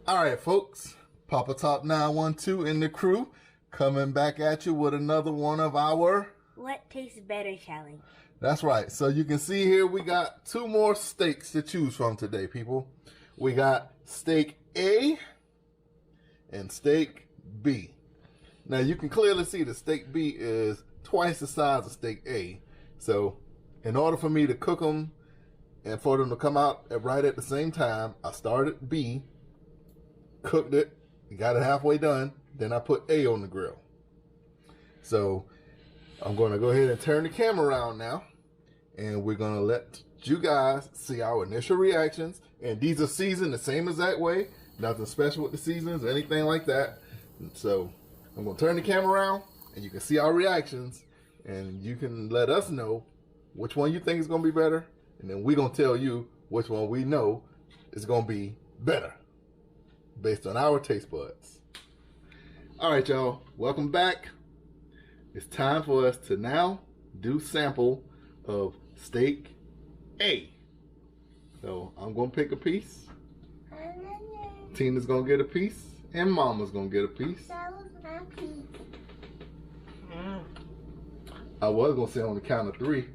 All right, folks. Papa Top 912 and the crew coming back at you with another one of our What tastes better challenge. That's right. So you can see here we got two more steaks to choose from today, people. We got steak A and steak B. Now you can clearly see the steak B is twice the size of steak A. So in order for me to cook them and for them to come out right at the same time, I started B, cooked it, got it halfway done, then I put A on the grill. So I'm going to go ahead and turn the camera around now, and we're going to let you guys see our initial reactions. And these are seasoned the same exact way. Nothing special with the seasonings or anything like that. So I'm going to turn the camera around, and you can see our reactions, and you can let us know which one you think is going to be better, and then we're going to tell you which one we know is going to be better based on our taste buds. All right, y'all. Welcome back. It's time for us to now do sample of steak A. So I'm going to pick a piece. Tina's going to get a piece. And Mama's going to get a piece. That was my piece. I was going to say on the count of 3.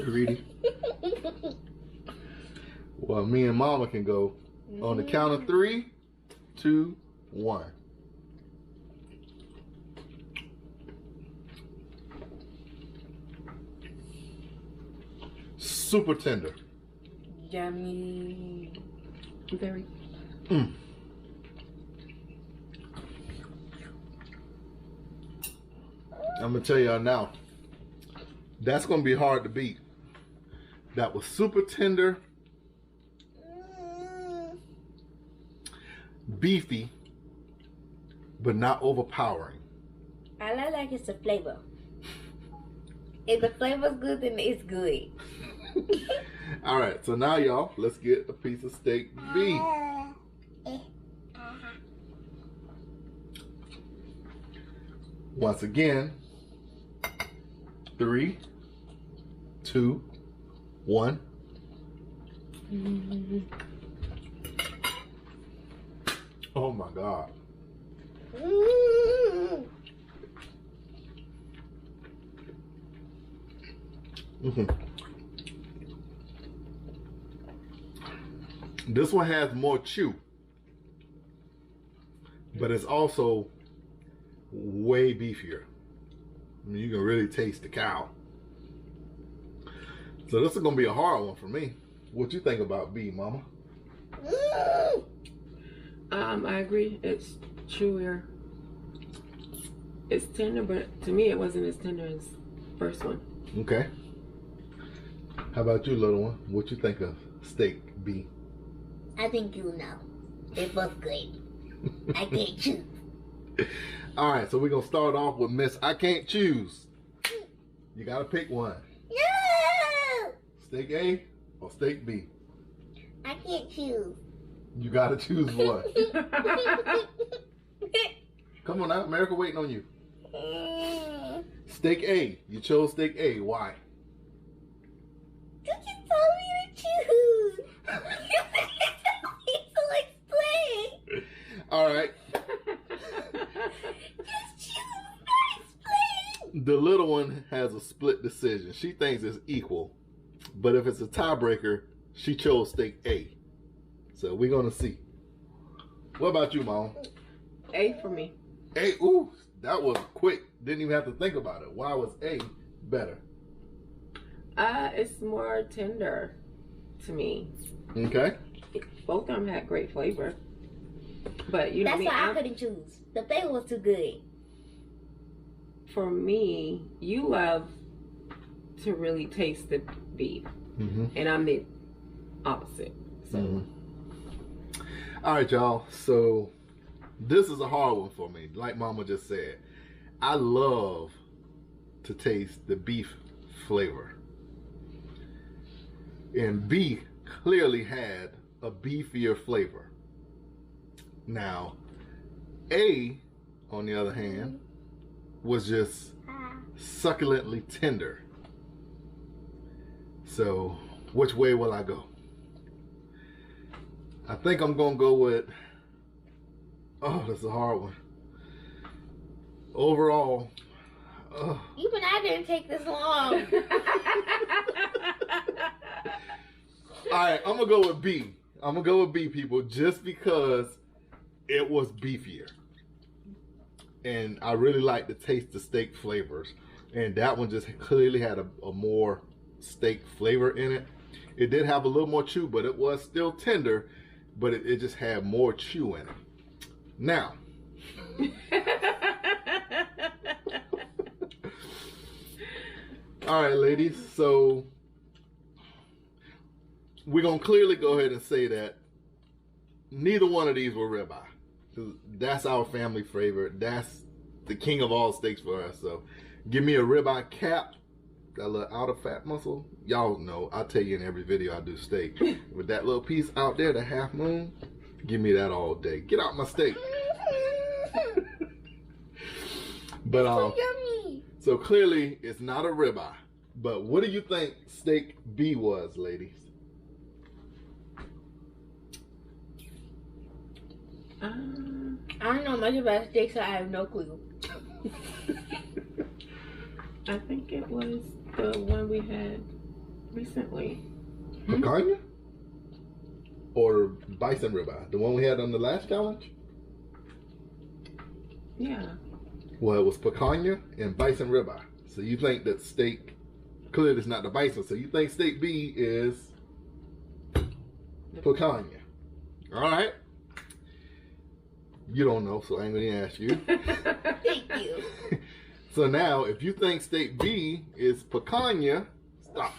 Greedy. Well, me and Mama can go on the count of 3, 2, 1. Super tender. Yummy. Very. I'm gonna tell y'all now, that's gonna be hard to beat. That was super tender, beefy, but not overpowering. All I like is the flavor. If the flavor's good, then it's good. All right, so now y'all, let's get a piece of steak B. Once again, 3, 2, 1. Oh my God. This one has more chew, but it's also way beefier. I mean, you can really taste the cow. So this is gonna be a hard one for me. What you think about B, Mama? I agree. It's chewier. It's tender, but to me it wasn't as tender as the first one. Okay. How about you, little one? What you think of steak B? I think you know. It was good. I can't choose. All right, so we're gonna start off with Miss I Can't Choose. You gotta pick one. No! Steak A or steak B? I can't choose. You gotta choose one. Come on now, America waiting on you. Steak A. You chose steak A. Why? You just told me to choose. So explain. All right. Just choose. Explain. The little one has a split decision. She thinks it's equal, but if it's a tiebreaker, she chose steak A. So we're gonna see. What about you, Mom? A for me. A. Ooh, that was quick. Didn't even have to think about it. Why was A better? It's more tender to me. Okay. Both of them had great flavor, but you know, That's why I couldn't choose. The flavor was too good. for me, you love to really taste the beef, and I'm the opposite. So, all right, y'all. So this is a hard one for me. Like Mama just said, I love to taste the beef flavor. And B clearly had a beefier flavor. Now, A, on the other hand, was just succulently tender. So, which way will I go? I think I'm gonna go with Oh, that's a hard one. Overall, Even I didn't take this long. Alright, I'm gonna go with B. I'm gonna go with B, people, just because it was beefier. And I really like to taste the steak flavors. And that one just clearly had a more steak flavor in it. It did have a little more chew, but it was still tender, but it just had more chew in it. Now, all right, ladies, so we're going to clearly go ahead and say that neither one of these were ribeye. That's our family favorite. That's the king of all steaks for us. So give me a ribeye cap, that little outer fat muscle. Y'all know, I tell you in every video I do steak. With that little piece out there, the half moon, give me that all day. Get out my steak. But So yummy. so clearly it's not a ribeye. But what do you think steak B was, ladies? I don't know much about steaks, so I have no clue. I think it was the one we had recently. Picanha? Or bison ribeye? The one we had on the last challenge? Yeah. Well, it was picanha and bison ribeye. So you think that steak, clearly it's not the bison, so you think steak B is picanha. All right. You don't know, so I ain't going to ask you. Thank you. So now, if you think steak B is picanha, stop.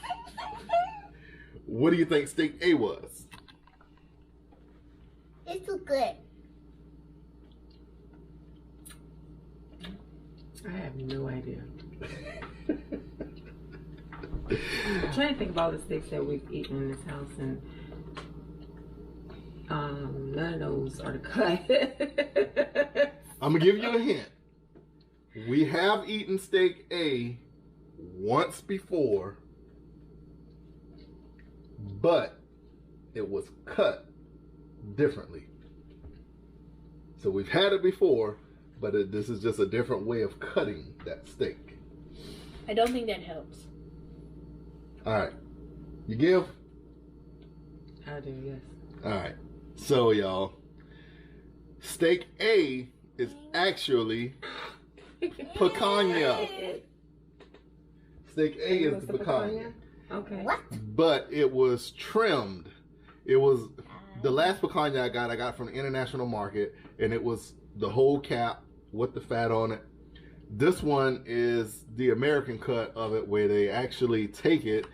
What do you think steak A was? It's so good. I have no idea. I'm trying to think of all the steaks that we've eaten in this house, and none of those are the cut. I'm going to give you a hint. We have eaten steak A once before, but it was cut differently. So we've had it before, but this is just a different way of cutting that steak. I don't think that helps. All right. You give? I do, yes. All right. So, y'all, steak A is actually picanha. Steak A It is was the the picanha. Okay. What? But it was trimmed. It was the last picanha I got from the international market, and it was the whole cap with the fat on it. This one is the American cut of it, where they actually take it,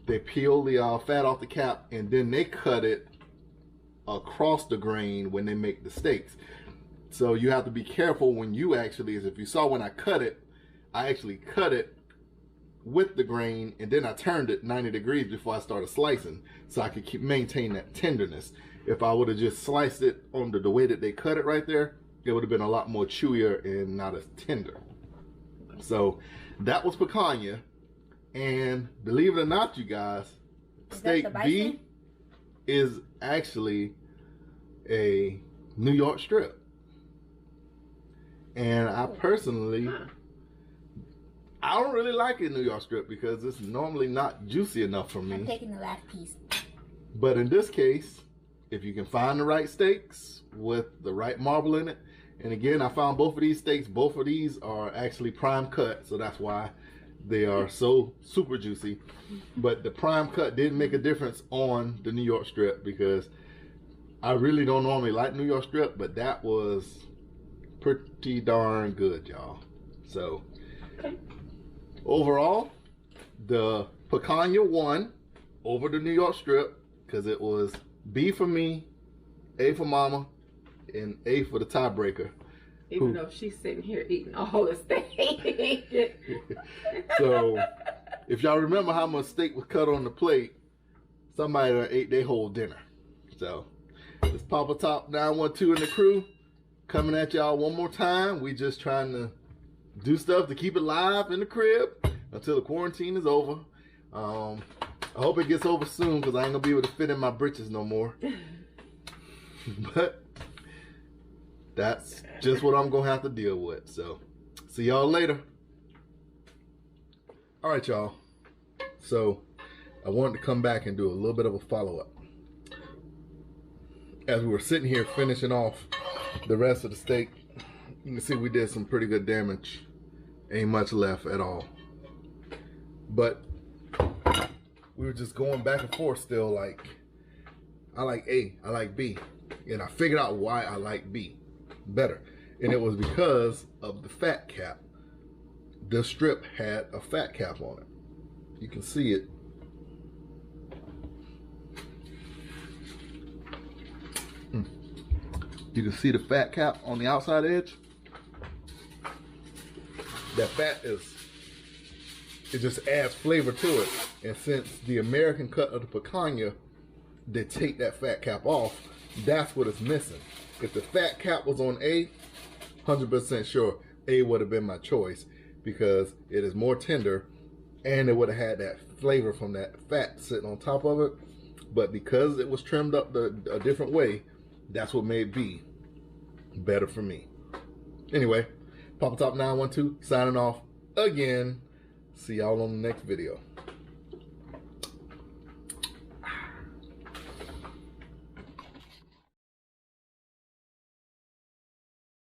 they peel the fat off the cap, and then they cut it across the grain when they make the steaks. So you have to be careful when you actually, as if you saw when I cut it, I actually cut it with the grain, and then I turned it 90 degrees before I started slicing, so I could maintain that tenderness. If I would have just sliced it on the way that they cut it right there, it would have been a lot more chewier and not as tender. So that was picanha, and believe it or not, you guys, steak B is actually a New York strip. And I personally, I don't really like a New York strip because it's normally not juicy enough for me. I'm taking the last piece. But in this case, if you can find the right steaks with the right marble in it, and again, I found both of these steaks, both of these are actually prime cut, so that's why they are so super juicy. But the prime cut did make a difference on the New York strip, because I really don't normally like New York strip, but that was pretty darn good, y'all. So overall, the picanha won over the New York strip because it was B for me, A for mama, and A for the tiebreaker. Even though she's sitting here eating all the steak. So if y'all remember how much steak was cut on the plate, somebody ate their whole dinner. So it's Papa Top 912 and the crew coming at y'all one more time. We just trying to do stuff to keep it live in the crib until the quarantine is over. I hope it gets over soon, because I ain't gonna be able to fit in my britches no more. But That's just what I'm going to have to deal with. So, see y'all later. All right, y'all. So, I wanted to come back and do a little bit of a follow-up. As we were sitting here finishing off the rest of the steak, you can see we did some pretty good damage. Ain't much left at all. But we were just going back and forth still, like, I like A, I like B. And I figured out why I like B better. And it was because of the fat cap. The strip had a fat cap on it. You can see it. You can see the fat cap on the outside edge. That fat it just adds flavor to it. And since the American cut of the picanha, they take that fat cap off, that's what it's missing. If the fat cap was on A, 100% sure A would have been my choice because it is more tender and it would have had that flavor from that fat sitting on top of it. But because it was trimmed up a different way, that's what made B better for me. Anyway, Papa Top 912 signing off again. See y'all on the next video.